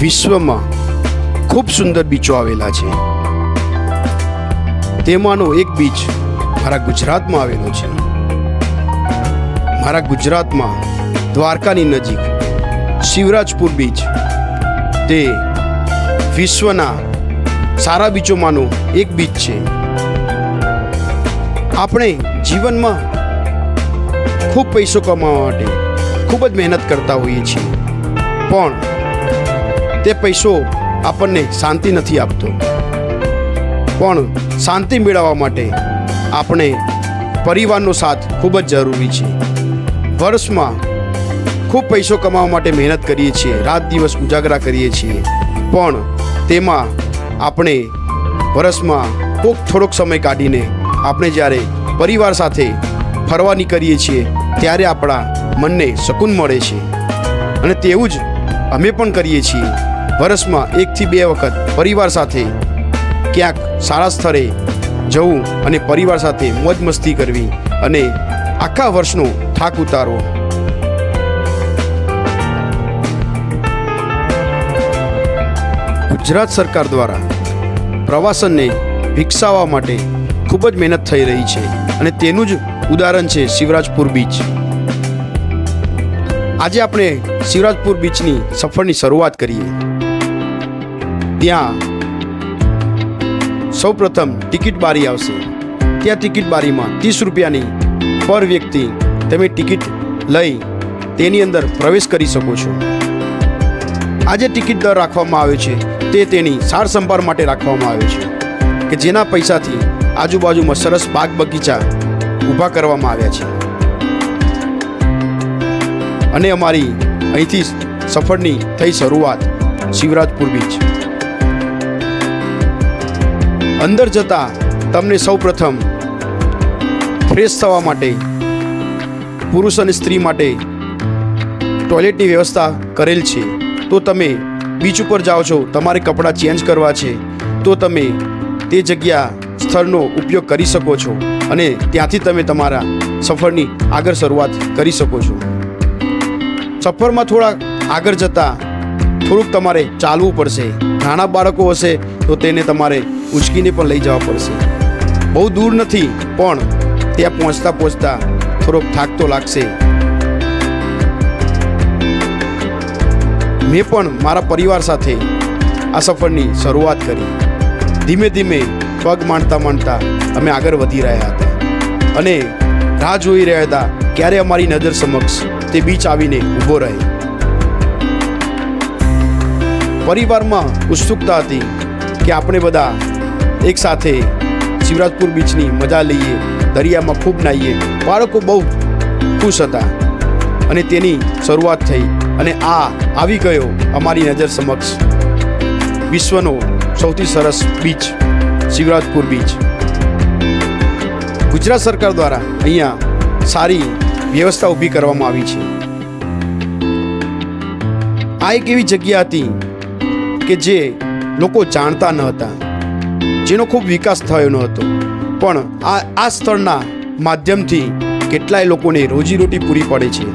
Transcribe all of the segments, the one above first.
વિશ્વમાં ખૂબ સુંદર બીચો આવેલા છે. તેમાંનો એક બીચ મારા ગુજરાતમાં આવેલો છે. મારા ગુજરાતમાં દ્વારકાની નજીક શિવરાજપુર બીચ તે વિશ્વના સારા બીચોમાંનો એક બીચ છે. આપણે જીવનમાં ખૂબ પૈસો કમાવા માટે ખૂબ જ મહેનત કરતા હોઈએ છીએ, પણ તે પૈસો આપણને શાંતિ નથી આપતો. પણ શાંતિ મેળવવા માટે આપણે પરિવારનો સાથ ખૂબ જ જરૂરી છે. વર્ષમાં ખૂબ પૈસો કમાવા માટે મહેનત કરીએ છીએ, રાત દિવસ ઉજાગરા કરીએ છીએ, પણ તેમાં આપણે વર્ષમાં થોડોક સમય કાઢીને આપણે જ્યારે પરિવાર સાથે ફરવા નીકળીએ છીએ ત્યારે આપણા મનને શકૂન મળે છે. અને તેવું જ અમે પણ કરીએ છીએ. વર્ષમાં 1 થી 2 વખત પરિવાર સાથે ક્યાંક સારા સ્થળે જવું અને પરિવાર સાથે મોજ મસ્તી કરવી અને આખા વર્ષનો થાક ઉતારવો. ગુજરાત સરકાર દ્વારા પ્રવાસનને વિકસાવવા માટે ખૂબ જ મહેનત થઈ રહી છે અને તેનું જ ઉદાહરણ છે શિવરાજપુર બીચ. આજે આપણે શિવરાજપુર બીચની સફરની શરૂઆત કરીએ. ત્યાં સૌપ્રથમ ટિકિટ બારી આવશે. ત્યાં ટિકિટ બારીમાં 30 રૂપિયાની પર વ્યક્તિ તમે ટિકિટ લઈ તેની અંદર પ્રવેશ કરી શકો છો. આજે ટિકિટ દર રાખવામાં આવે છે તે તેની સાર સંભાળ માટે રાખવામાં આવે છે કે જેના પૈસાથી આજુબાજુમાં સરસ બાગ બગીચા ઊભા કરવામાં આવ્યા છે. અને અમારી અહીંથી સફરની થઈ શરૂઆત શિવરાજપુર બીચ. અંદર જતા તમને સૌપ્રથમ ફ્રેશ થવા માટે પુરુષ અને સ્ત્રી માટે ટોયલેટની વ્યવસ્થા કરેલ છે. તો તમે બીચ ઉપર જાઓ છો, તમારે કપડાં ચેન્જ કરવા છે તો તમે તે જગ્યા સ્થળનો ઉપયોગ કરી શકો છો અને ત્યાંથી તમે તમારા સફરની આગળ શરૂઆત કરી શકો છો. સફરમાં થોડા આગળ જતાં થોડુંક તમારે ચાલવું પડશે. નાના બાળકો હશે તો તેને તમારે ઉંચકીને પણ લઈ જવા પડશે. બહુ દૂર નથી, પણ ત્યાં પહોંચતા થોડોક થાક તો લાગશે. મેં પણ મારા પરિવાર સાથે આ સફરની શરૂઆત કરી. ધીમે ધીમે પગ માંડતા અમે આગળ વધી રહ્યા હતા અને રાહ જોઈ રહ્યા હતા ક્યારે અમારી નજર સમક્ષ તે બીચ આવીને ઊભો રહે. પરિવારમાં ઉત્સુકતા હતી કે આપણે બધા એક સાથે શિવરાજપુર બીચની મજા લઈએ, દરિયામાં ખૂબ નાહીએ. બાળકો બહુ ખુશ હતા અને તેની શરૂઆત થઈ અને આવી ગયો અમારી નજર સમક્ષ વિશ્વનો સૌથી સરસ બીચ શિવરાજપુર બીચ. ગુજરાત સરકાર દ્વારા અહીંયા સારી વ્યવસ્થા ઊભી કરવામાં આવી છે. આ એક એવી જગ્યા હતી કે જે લોકો જાણતા ન હતા, જેનો ખૂબ વિકાસ થયો ન હતો, પણ આ સ્થળના માધ્યમથી કેટલાય લોકોને રોજીરોટી પૂરી પડે છે.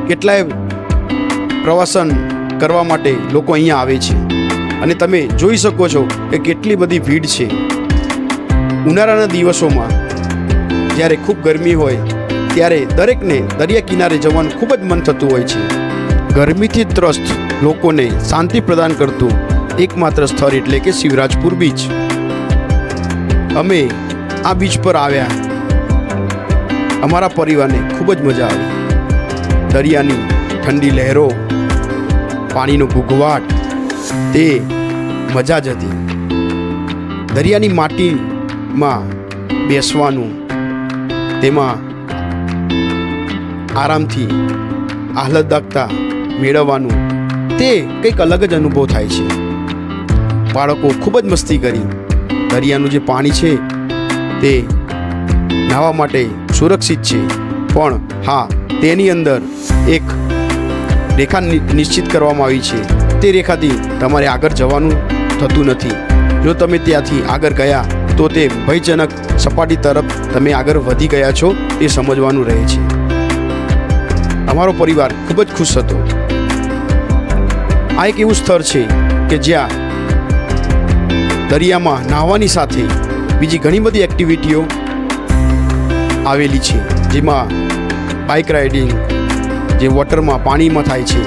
કેટલાય પ્રવાસન કરવા માટે લોકો અહીંયા આવે છે અને તમે જોઈ શકો છો કે કેટલી બધી ભીડ છે. ઉનાળાના દિવસોમાં જ્યારે ખૂબ ગરમી હોય ત્યારે દરેકને દરિયા કિનારે જવાનું ખૂબ જ મન થતું હોય છે. ગરમીથી ત્રસ્ત લોકોને શાંતિ પ્રદાન કરતું એકમાત્ર સ્થળ એટલે કે શિવરાજપુર બીચ. અમે આ બીચ પર આવ્યા, અમારા પરિવારને ખૂબ જ મજા આવી. દરિયાની ઠંડી લહેરો, પાણીનો ઘૂઘવાટ, તે મજા જ હતી. દરિયાની માટીમાં બેસવાનું, તેમાં આરામથી આહલાદકતા મેળવવાનું, તે કંઈક અલગ જ અનુભવ થાય છે. બાળકો ખૂબ જ મસ્તી કરી. દરિયાનું જે પાણી છે તે નાહવા માટે સુરક્ષિત છે, પણ હા, તેની અંદર એક રેખા નિશ્ચિત કરવામાં આવી છે. તે રેખાથી તમારે આગળ જવાનું થતું નથી. જો તમે ત્યાંથી આગળ ગયા તો તે ભયજનક સપાટી તરફ તમે આગળ વધી ગયા છો એ સમજવાનું રહે છે. અમારો પરિવાર ખૂબ જ ખુશ હતો. આ એક એવું સ્થળ છે કે જ્યાં દરિયામાં નાહવાની સાથે બીજી ઘણી બધી એક્ટિવિટીઓ આવેલી છે, જેમાં બાઇક રાઇડિંગ જે વોટરમાં પાણીમાં થાય છે,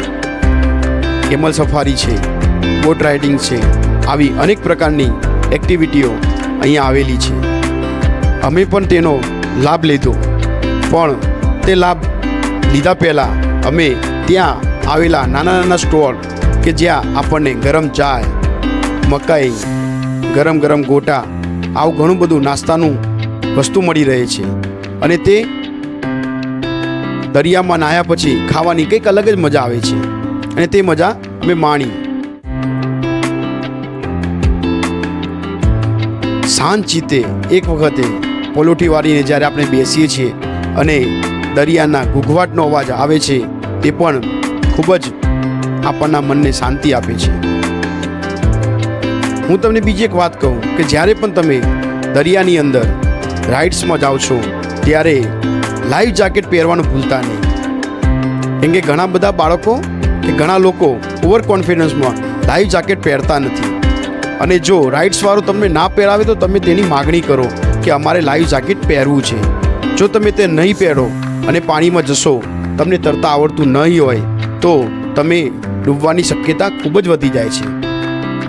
કેમલ સફારી છે, બોટ રાઇડિંગ છે, આવી અનેક પ્રકારની એક્ટિવિટીઓ અહીંયા આવેલી છે. અમે પણ તેનો લાભ લીધો, પણ તે લાભ લીધા પહેલાં અમે ત્યાં આવેલા નાના નાના સ્ટોર કે જ્યાં આપણને ગરમ ચાય, મકાઈ, ગરમ ગરમ ગોટા આવું ઘણું બધું નાસ્તાનું વસ્તુ મળી રહે છે અને તે દરિયામાં નાહ્યા પછી ખાવાની કંઈક અલગ જ મજા આવે છે અને તે મજા અમે માણી. શાંતચિત્તે એક વખતે પોલોઠી વાળીને જ્યારે આપણે બેસીએ છીએ અને દરિયાના ઘૂઘવાટનો અવાજ આવે છે તે પણ ખૂબ જ આપણના મનને શાંતિ આપે છે. હું તમને બીજી એક વાત કહું કે જ્યારે પણ તમે દરિયાની અંદર રાઇડ્સમાં જાઓ છો ત્યારે લાઈફ જેકેટ પહેરવાનું ભૂલતા નહીં. કેમ કે ઘણા બધા બાળકો કે ઘણા લોકો ઓવર કોન્ફિડન્સમાં લાઈફ જેકેટ પહેરતા નથી અને જો રાઇડ્સવાળો તમને ના પહેરાવે તો તમે તેની માગણી કરો કે અમારે લાઈફ જેકેટ પહેરવું છે. જો તમે તે નહીં પહેરો અને પાણીમાં જશો, તમને તરતા આવડતું નહીં હોય તો તમે ડૂબવાની શક્યતા ખૂબ જ વધી જાય છે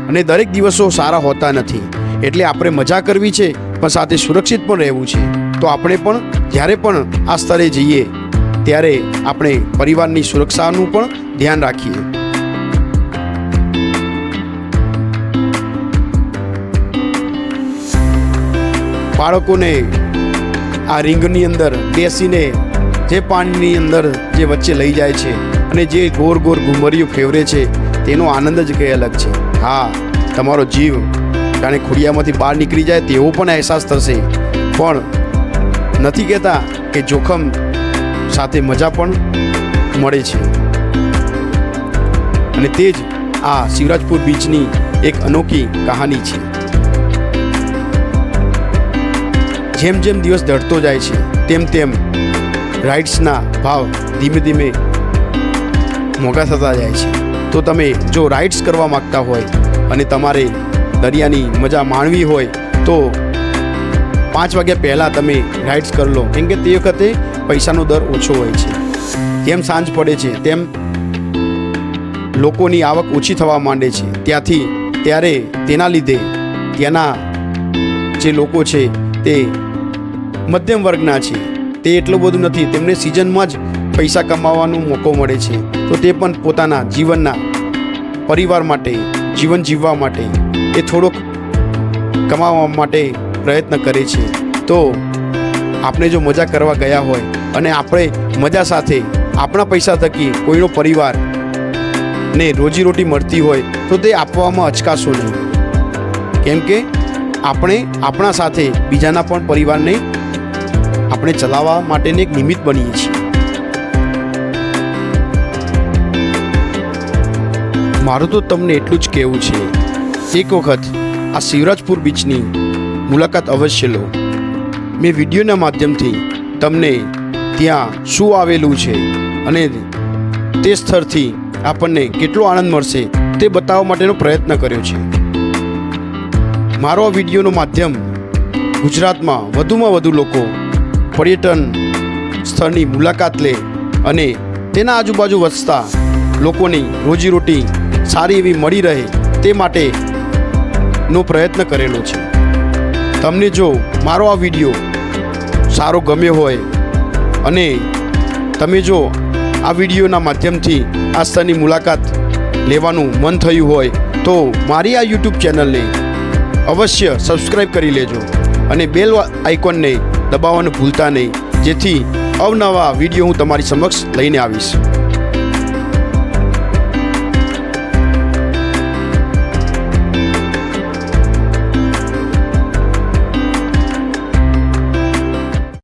અને દરેક દિવસો સારા હોતા નથી. એટલે આપણે મજા કરવી છે પણ સાથે સુરક્ષિત પણ રહેવું છે. તો આપણે પણ જ્યારે પણ આ સ્થળે જઈએ ત્યારે આપણે પરિવારની સુરક્ષાનું પણ ધ્યાન રાખીએ. બાળકોને આ રિંગની અંદર બેસીને જે પાણીની અંદર જે વચ્ચે લઈ જાય છે અને જે ગોર ગોર ઘુમરીઓ ફેવરે છે તેનો આનંદ જ કંઈ અલગ છે. હા, તમારો જીવ જાણે ખોડિયામાંથી બહાર નીકળી જાય તેવો પણ અહેસાસ થશે, પણ નથી કહેતા કે જોખમ સાથે મજા પણ મળે છે. અને તે જ આ શિવરાજપુર બીચની એક અનોખી કહાની છે. જેમ જેમ દિવસ ઢળતો જાય છે તેમ તેમ રાઇડ્સના ભાવ ધીમે ધીમે મોંઘા થતા જાય છે. તો તમે જો રાઇડ્સ કરવા માગતા હોય અને તમારે દરિયાની મજા માણવી હોય તો 5 વાગ્યા પહેલાં તમે રાઇડ્સ કરી લો, કેમ કે તે વખતે પૈસાનો દર ઓછો હોય છે. જેમ સાંજ પડે છે તેમ લોકોની આવક ઓછી થવા માંડે છે ત્યારે તેના લીધે ત્યાંના જે લોકો છે તે મધ્યમ વર્ગના છે, તે એટલું બધું નથી, તેમને સિઝનમાં જ પૈસા કમાવાનો મોકો મળે છે. તો તે પણ પોતાના જીવનના પરિવાર માટે, જીવન જીવવા માટે એ થોડોક કમાવા માટે પ્રયત્ન કરે છે. તો આપણે જો મજા કરવા ગયા હોય અને આપણે મજા સાથે આપણા પૈસા થકી કોઈનો પરિવારને રોજીરોટી મળતી હોય તો તે આપવામાં અચકાશો નહીં, કેમ કે આપણે આપણા સાથે બીજાના પણ પરિવારને આપણે ચલાવવા માટેને એક નિમિત્ત બનીએ છીએ. મારું તો તમને એટલું જ કહેવું છે, એક વખત આ શિવરાજપુર બીચની મુલાકાત અવશ્ય લો. મેં વિડીયોના માધ્યમથી તમને ત્યાં શું આવેલું છે અને તે સ્થળથી આપણને કેટલો આનંદ મળશે તે બતાવવા માટેનો પ્રયત્ન કર્યો છે. મારો આ વિડીયોનો માધ્યમ ગુજરાતમાં વધુમાં વધુ લોકો પર્યટન સ્થળની મુલાકાત લે અને તેના આજુબાજુ વસતા લોકોની રોજીરોટી સારી એવી મળી રહે તે માટેનો પ્રયત્ન કરેલો છે. તમને જો મારો આ વિડીયો સારો ગમ્યો હોય અને તમે જો આ વિડીયોના માધ્યમથી આ સ્થળની મુલાકાત લેવાનું મન થયું હોય તો મારી આ યુટ્યુબ ચેનલને અવશ્ય સબસ્ક્રાઈબ કરી લેજો અને બેલ આઇકોનને દબાવવાનું ભૂલતા નહીં, જેથી અવનવા વિડીયો હું તમારી સમક્ષ લઈને આવીશ.